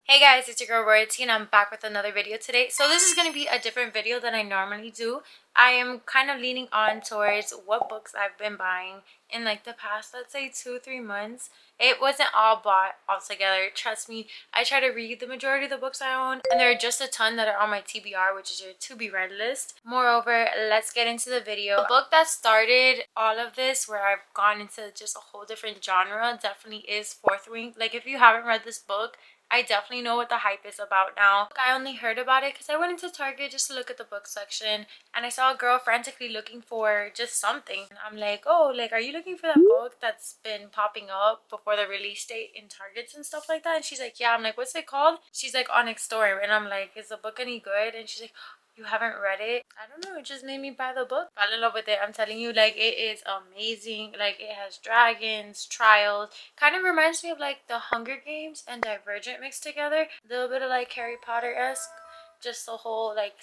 Hey guys, it's your girl RoyalT and I'm back with another video today. So this is going to be a different video than I normally do. I am kind of leaning on towards what books I've been buying in like the past, let's say 2-3 months. It wasn't all bought all together. Trust me, I try to read the majority of the books I own, and there are just a ton that are on my TBR, which is your to be read list. Moreover, let's get into the video. The book that started all of this, where I've gone into just a whole different genre, definitely is Fourth Wing. Like, if you haven't read this book, I definitely know what the hype is about now. I only heard about it because I went into Target just to look at the book section, and I saw a girl frantically looking for just something. And I'm like, oh, like, are you looking for that book that's been popping up before the release date in Targets and stuff like that? And she's like, yeah. I'm like, what's it called? She's like, Onyx Storm. And I'm like, is the book any good? And she's like, you haven't read it? I don't know, it just made me buy the book. Fell in love with it. I'm telling you, like, it is amazing. Like, it has dragons, trials. Kind of reminds me of like the Hunger Games and Divergent mixed together. A little bit of like Harry Potter-esque, just the whole like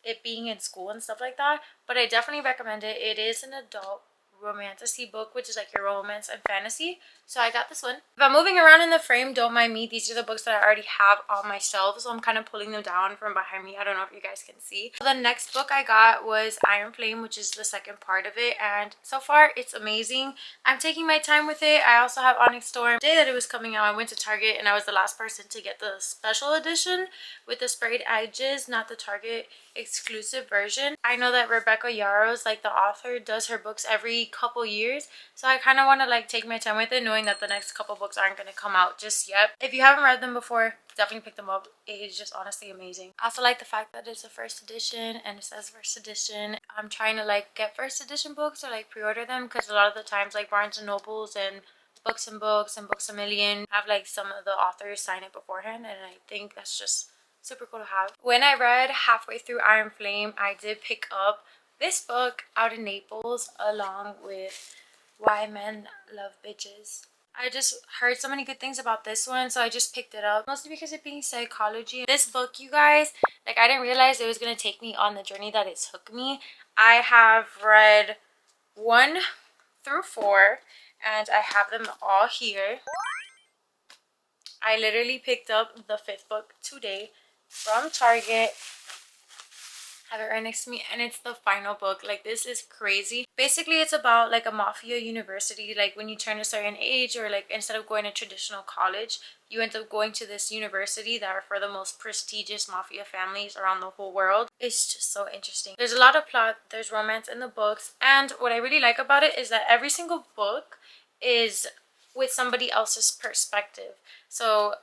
it being in school and stuff like that. But I definitely recommend it. It is an adult romantasy book, which is like your romance and fantasy. So I got this one. If I'm moving around in the frame, don't mind me. These are the books that I already have on my shelf, so I'm kind of pulling them down from behind me. I don't know if you guys can see. The next book I got was Iron Flame, which is the second part of it, and so far it's amazing. I'm taking my time with it. I also have Onyx Storm. The day that it was coming out, I went to Target and I was the last person to get the special edition with the sprayed edges, not the Target exclusive version. I know that Rebecca Yarros, like the author, does her books every couple years, so I kind of want to like take my time with it, knowing that the next couple books aren't going to come out just yet. If you haven't read them before, definitely pick them up. It is just honestly amazing. I also like the fact that it's a first edition and it says first edition. I'm trying to like get first edition books or like pre-order them, because a lot of the times like Barnes and Nobles and Books and Books a Million have like some of the authors sign it beforehand, and I think that's just super cool to have. When I read halfway through Iron Flame, I did pick up this book out in Naples along with Why Men Love Bitches. I just heard so many good things about this one, so I just picked it up, mostly because it being psychology. This book, you guys, like, I didn't realize it was going to take me on the journey that it took me. I have read 1 through 4 and I have them all here. I literally picked up the 5th book today from Target. Have it right next to me, and it's the final book. Like, this is crazy. Basically, it's about like a mafia university. Like, when you turn a certain age, or like instead of going to traditional college, you end up going to this university that are for the most prestigious mafia families around the whole world. It's just so interesting. There's a lot of plot, there's romance in the books, and what I really like about it is that every single book is with somebody else's perspective. So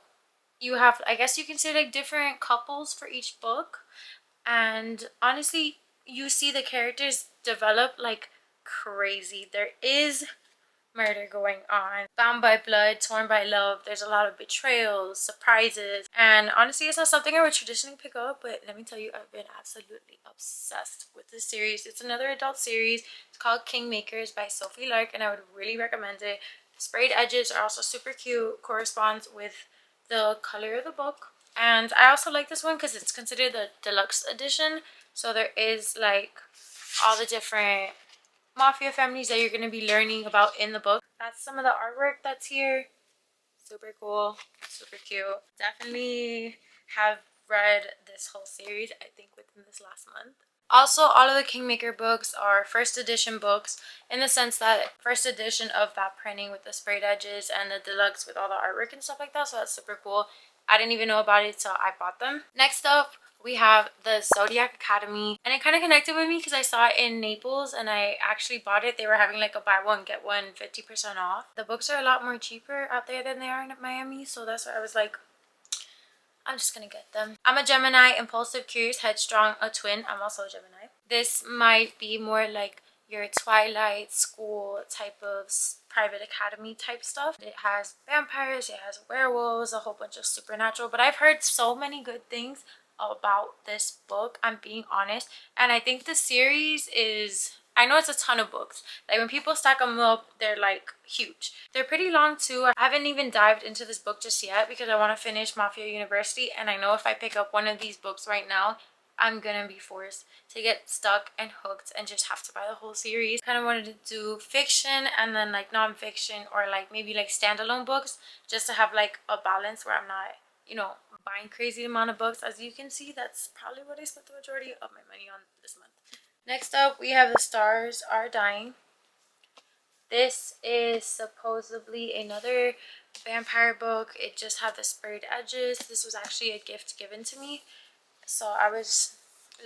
you have, I guess you can say, like different couples for each book, and honestly you see the characters develop like crazy. There is murder going on, bound by blood, torn by love. There's a lot of betrayals, surprises, and honestly it's not something I would traditionally pick up, but let me tell you, I've been absolutely obsessed with this series. It's another adult series. It's called Kingmakers by Sophie Lark, and I would really recommend it. The sprayed edges are also super cute, corresponds with the color of the book. And I also like this one because it's considered the deluxe edition, so there is like all the different mafia families that you're going to be learning about in the book. That's some of the artwork that's here. Super cool, super cute. Definitely have read this whole series, I think, within this last month. Also, all of the Kingmaker books are first edition books, in the sense that first edition of that printing with the sprayed edges, and the deluxe with all the artwork and stuff like that, so that's super cool. I didn't even know about it, so I bought them. Next up, we have the Zodiac Academy, and it kind of connected with me because I saw it in Naples and I actually bought it. They were having like a buy one get one 50% off. The books are a lot more cheaper out there than they are in Miami, so that's why I was like, I'm just gonna get them. I'm a Gemini, impulsive, curious, headstrong, a twin. I'm also a Gemini. This might be more like your Twilight school type of private academy type stuff. It has vampires, it has werewolves, a whole bunch of supernatural, but I've heard so many good things about this book, I'm being honest, and I think the series is, I know it's a ton of books. Like, when people stack them up, they're like huge. They're pretty long too. I haven't even dived into this book just yet because I want to finish Mafia University, and I know if I pick up one of these books right now, I'm gonna be forced to get stuck and hooked and just have to buy the whole series. Kind of wanted to do fiction and then like non-fiction, or like maybe like standalone books, just to have like a balance where I'm not, you know, buying crazy amount of books. As you can see, that's probably what I spent the majority of my money on this month. Next up, we have The Stars Are Dying. This is supposedly another vampire book. It just had the sprayed edges. This was actually a gift given to me, so I was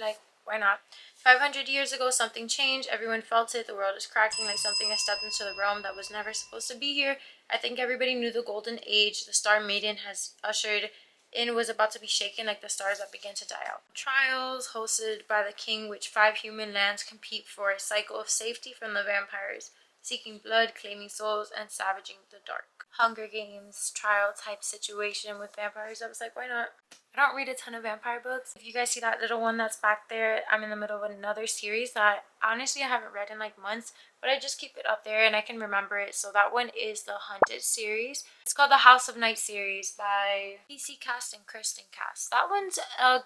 like, why not? 500 years ago, something changed. Everyone felt it. The world is cracking like something has stepped into the realm that was never supposed to be here. I think everybody knew the golden age the Star Maiden has ushered in was about to be shaken like the stars that began to die out. Trials hosted by the king, which 5 human lands compete for a cycle of safety from the vampires, seeking blood, claiming souls, and savaging the dark. Hunger Games trial type situation with vampires. I was like, why not? I don't read a ton of vampire books. If you guys see that little one that's back there, I'm in the middle of another series that honestly I haven't read in like months, but I just keep it up there and I can remember it. So that one is the Hunted series. It's called the House of Night series by PC Cast and Kristen Cast. That one's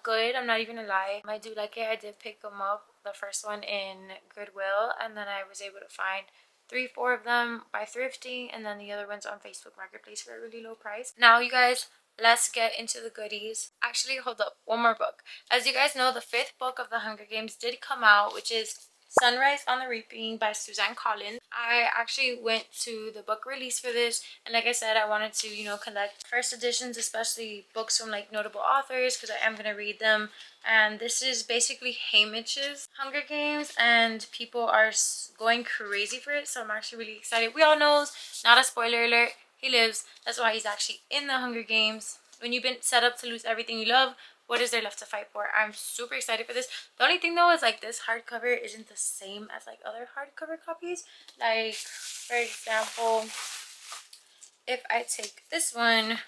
good, I'm not even gonna lie. I do like it. I did pick them up, the first one in Goodwill, and then I was able to find 3-4 of them by thrifting, and then the other ones on Facebook Marketplace for a really low price. Now you guys, let's get into the goodies. Actually, hold up, one more book. As you guys know, the 5th book of the Hunger Games did come out, which is Sunrise on the Reaping by Suzanne Collins. I actually went to the book release for this, and like I said, I wanted to, collect first editions, especially books from like notable authors, because I am going to read them. And this is basically Haymitch's Hunger Games, and people are going crazy for it, so I'm actually really excited. We all know, not a spoiler alert, he lives. That's why he's actually in the Hunger Games. When you've been set up to lose everything you love, what is there left to fight for? I'm super excited for this. The only thing though is like this hardcover isn't the same as like other hardcover copies. Like, for example, if I take this one,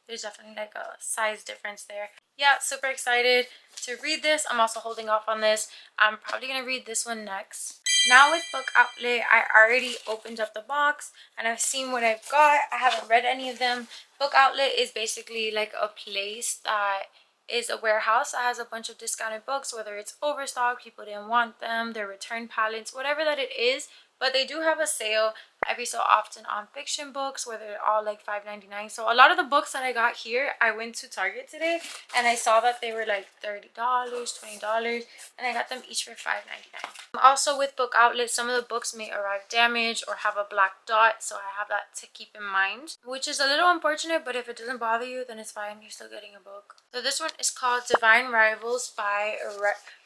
there's definitely like a size difference there. Yeah, super excited to read this. I'm also holding off on this. I'm probably going to read this one next. Now with Book Outlet, I already opened up the box and I've seen what I've got. I haven't read any of them. Book Outlet is basically like a place that is a warehouse that has a bunch of discounted books, whether it's overstock, people didn't want them, their return pallets, whatever that it is. But they do have a sale every so often on fiction books where they're all like $5.99. So a lot of the books that I got here, I went to Target today and I saw that they were like $30, $20, and I got them each for $5.99. Also with Book Outlet, some of the books may arrive damaged or have a black dot, so I have that to keep in mind, which is a little unfortunate, but if it doesn't bother you, then it's fine. You're still getting a book. So this one is called Divine Rivals by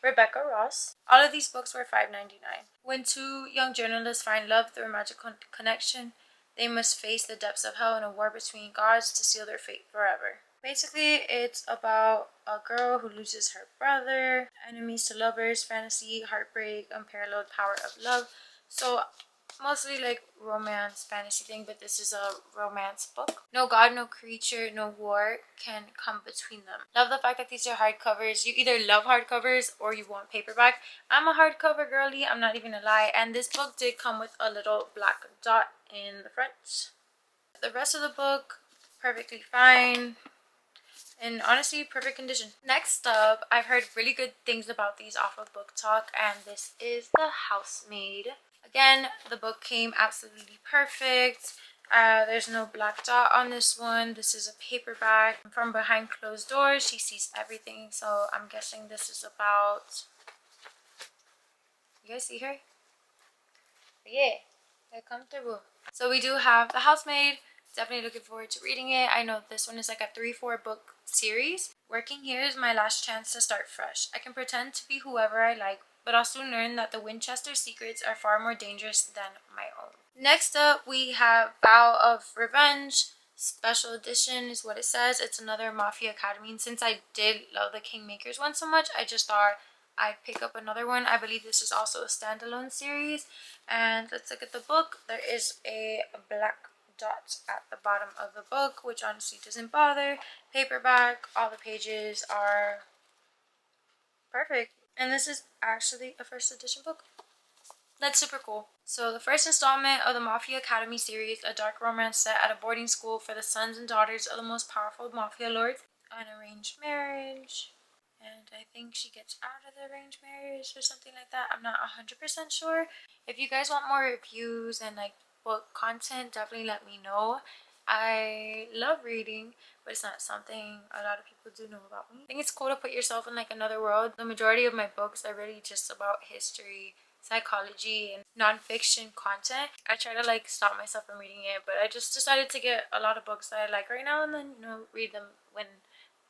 Rebecca Ross. All of these books were $5.99. When 2 young journalists find love through a magical connection, they must face the depths of hell in a war between gods to seal their fate forever. Basically, it's about a girl who loses her brother, enemies to lovers, fantasy, heartbreak, unparalleled power of love. So mostly like romance, fantasy thing, but this is a romance book. No god, no creature, no war can come between them. Love the fact that these are hardcovers. You either love hardcovers or you want paperback. I'm a hardcover girly, I'm not even gonna lie, and this book did come with a little black dot in the front. The rest of the book, perfectly fine. And honestly, perfect condition. Next up, I've heard really good things about these off of Book Talk, and this is The Housemaid. Again, the book came absolutely perfect. There's no black dot on this one. This is a paperback. From behind closed doors, she sees everything. So I'm guessing this is about... You guys see her? But yeah, they're comfortable. So we do have The Housemaid. Definitely looking forward to reading it. I know this one is like a 3-4 book series. Working here is my last chance to start fresh. I can pretend to be whoever I like, but I'll soon learn that the Winchester secrets are far more dangerous than my own. Next up, we have Vow of Revenge. Special edition is what it says. It's another Mafia Academy. And since I did love the Kingmakers one so much, I just thought I'd pick up another one. I believe this is also a standalone series. And let's look at the book. There is a black dot at the bottom of the book, which honestly doesn't bother. Paperback, all the pages are perfect, and this is actually a first edition book. That's super cool. So the first installment of the Mafia Academy series, a dark romance set at a boarding school for the sons and daughters of the most powerful mafia lords. An arranged marriage, and I think she gets out of the arranged marriage or something like that. I'm not 100% sure. If you guys want more reviews and like book content, definitely let me know. I love reading, but it's not something a lot of people do know about me. I think it's cool to put yourself in like another world. The majority of my books are really just about history, psychology, and nonfiction content. I try to like stop myself from reading it, but I just decided to get a lot of books that I like right now and then, you know, read them when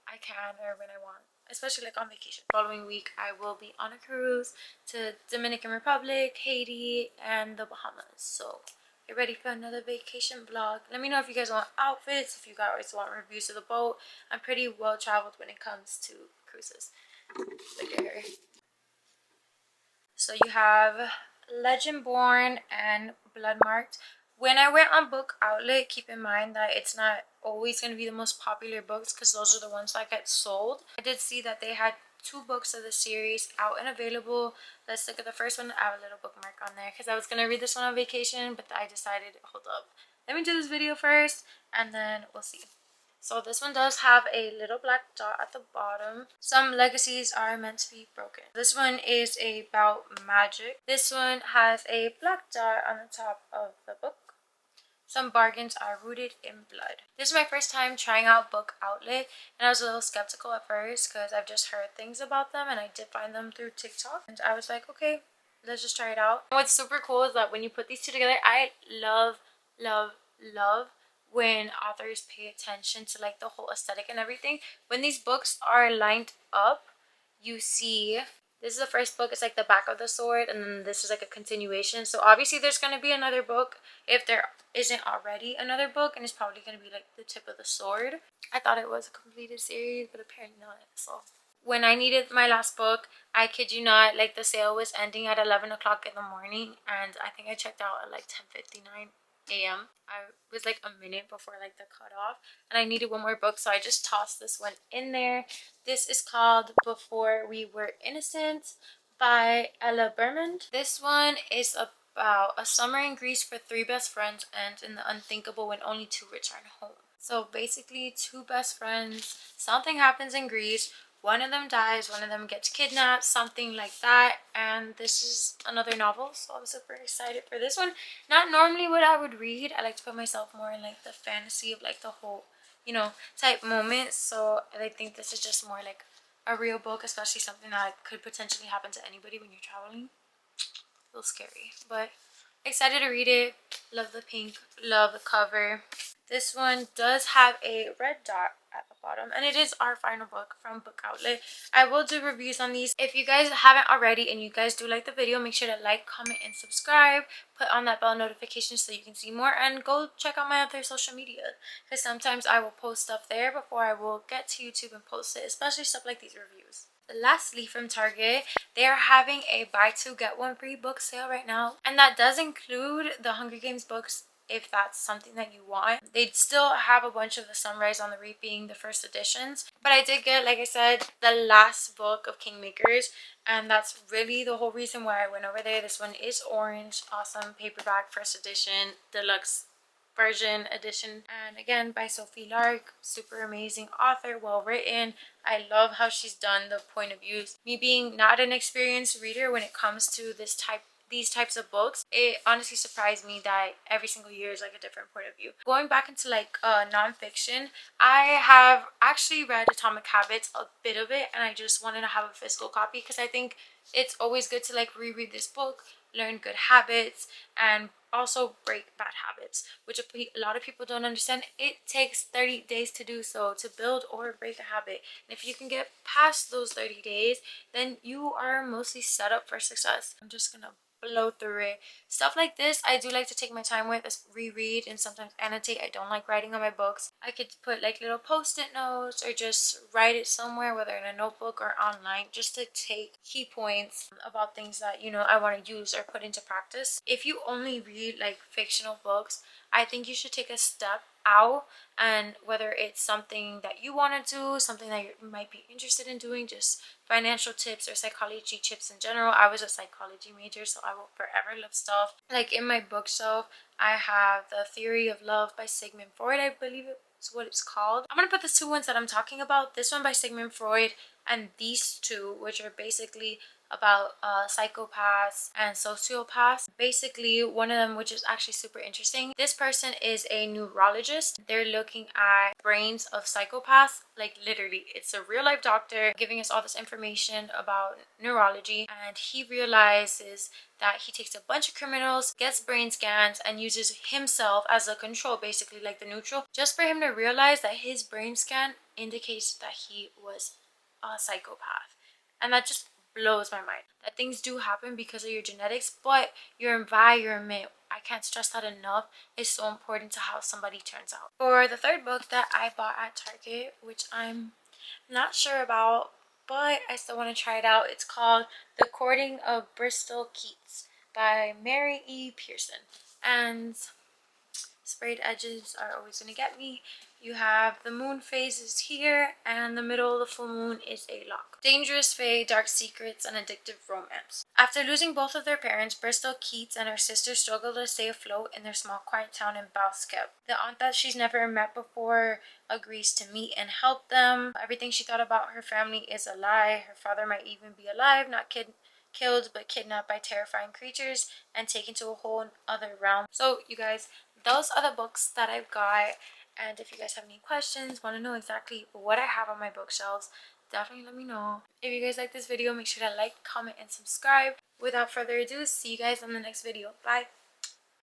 I can or when I want, especially like on vacation. Following week I will be on a cruise to Dominican Republic, Haiti, and the Bahamas. So get ready for another vacation vlog. Let me know if you guys want outfits, if you guys want reviews of the boat. I'm pretty well traveled when it comes to cruises. Look at her. So you have Legendborn and Bloodmarked. When I went on Book Outlet, keep in mind that it's not always going to be the most popular books because those are the ones that get sold. I did see that they had 2 books of the series out and available. Let's look at the first one. I have a little bookmark on there because I was going to read this one on vacation, but I decided, hold up, let me do this video first and then we'll see. So this one does have a little black dot at the bottom. Some legacies are meant to be broken. This one is about magic. This one has a black dot on the top of the book. Some bargains are rooted in blood. This is my first time trying out Book Outlet, and I was a little skeptical at first because I've just heard things about them and I did find them through TikTok. And I was like, okay, let's just try it out. And what's super cool is that when you put these two together, I love when authors pay attention to like the whole aesthetic and everything. When these books are lined up, you see this is the first book. It's like the back of the sword, and then this is like a continuation. So obviously there's going to be another book if there isn't already another book, and it's probably going to be like the tip of the sword. I thought it was a completed series, but apparently not. So when I needed my last book, I kid you not, like the sale was ending at 11 o'clock in the morning, and I think I checked out at like 10:59 a.m. I was like a minute before like the cutoff, and I needed one more book, so I just tossed this one in there. This is called Before We Were Innocent by Ella Berman. This one is about a summer in Greece for 3 best friends ends in the unthinkable when only 2 return home. So basically 2 best friends, something happens in Greece, one of them dies, one of them gets kidnapped, something like that. And this is another novel, so I'm super excited for this one. Not normally what I would read. I like to put myself more in like the fantasy of like the whole, you know, type moments. So I think this is just more like a real book, especially something that could potentially happen to anybody when you're traveling. A little scary, but excited to read it. Love the pink, love the cover. This one does have a red dot at the bottom, and it is our final book from Book Outlet. I will do reviews on these. If you guys haven't already and you guys do like the video, make sure to like, comment, and subscribe. Put on that bell notification so you can see more, and go check out my other social media because sometimes I will post stuff there before I will get to YouTube and post it, especially stuff like these reviews. Lastly, from Target, they are having a buy 2 get 1 free book sale right now, and that does include the Hunger Games books if that's something that you want. They still have a bunch of the Sunrise on the Reaping, the first editions, but I did get, like I said, the last book of Kingmakers, and that's really the whole reason why I went over there. This one is orange, awesome paperback, first edition, deluxe version edition, and again by Sophie Lark. Super amazing author, well written. I love how she's done the point of views. Me being not an experienced reader when it comes to these types of books, it honestly surprised me that every single year is like a different point of view. Going back into like nonfiction, I have actually read Atomic Habits, a bit of it, and I just wanted to have a physical copy because I think it's always good to like reread this book, learn good habits, and also break bad habits, which a lot of people don't understand. It takes 30 days to do so, to build or break a habit, and if you can get past those 30 days, then you are mostly set up for success. I'm just gonna blow through it. Stuff like this I do like to take my time with, reread, and sometimes annotate. I don't like writing on my books. I could put like little post-it notes or just write it somewhere, whether in a notebook or online, just to take key points about things that, you know, I want to use or put into practice. If you only read like fictional books, I think you should take a step out, and whether it's something that you want to do, something that you might be interested in doing, just financial tips or psychology tips in general. I was a psychology major, so I will forever love stuff. Like in my bookshelf, I have The Theory of Love by Sigmund Freud, I believe it's what it's called. I'm gonna put the 2 ones that I'm talking about, this one by Sigmund Freud and these 2, which are basically about psychopaths and sociopaths. Basically, one of them, which is actually super interesting, this person is a neurologist. They're looking at brains of psychopaths. Like literally, it's a real life doctor giving us all this information about neurology, and he realizes that he takes a bunch of criminals, gets brain scans, and uses himself as a control, basically like the neutral, just for him to realize that his brain scan indicates that he was a psychopath. And that just blows my mind. That things do happen because of your genetics, but your environment, I can't stress that enough, is so important to how somebody turns out. For the third book that I bought at Target, which I'm not sure about, but I still want to try it out. It's called The Courting of Bristol Keats by Mary E. Pearson. And sprayed edges are always going to get me. You have the moon phases here, and the middle of the full moon is a lock. Dangerous fae, dark secrets, and addictive romance. After losing both of their parents, Bristol Keats and her sister struggle to stay afloat in their small quiet town in Balskep. The aunt that she's never met before agrees to meet and help them. Everything she thought about her family is a lie. Her father might even be alive, not killed but kidnapped by terrifying creatures and taken to a whole other realm. So you guys, those are the books that I've got, and if you guys have any questions, want to know exactly what I have on my bookshelves, definitely let me know. If you guys like this video, make sure to like, comment, and subscribe. Without further ado, see you guys on the next video. Bye.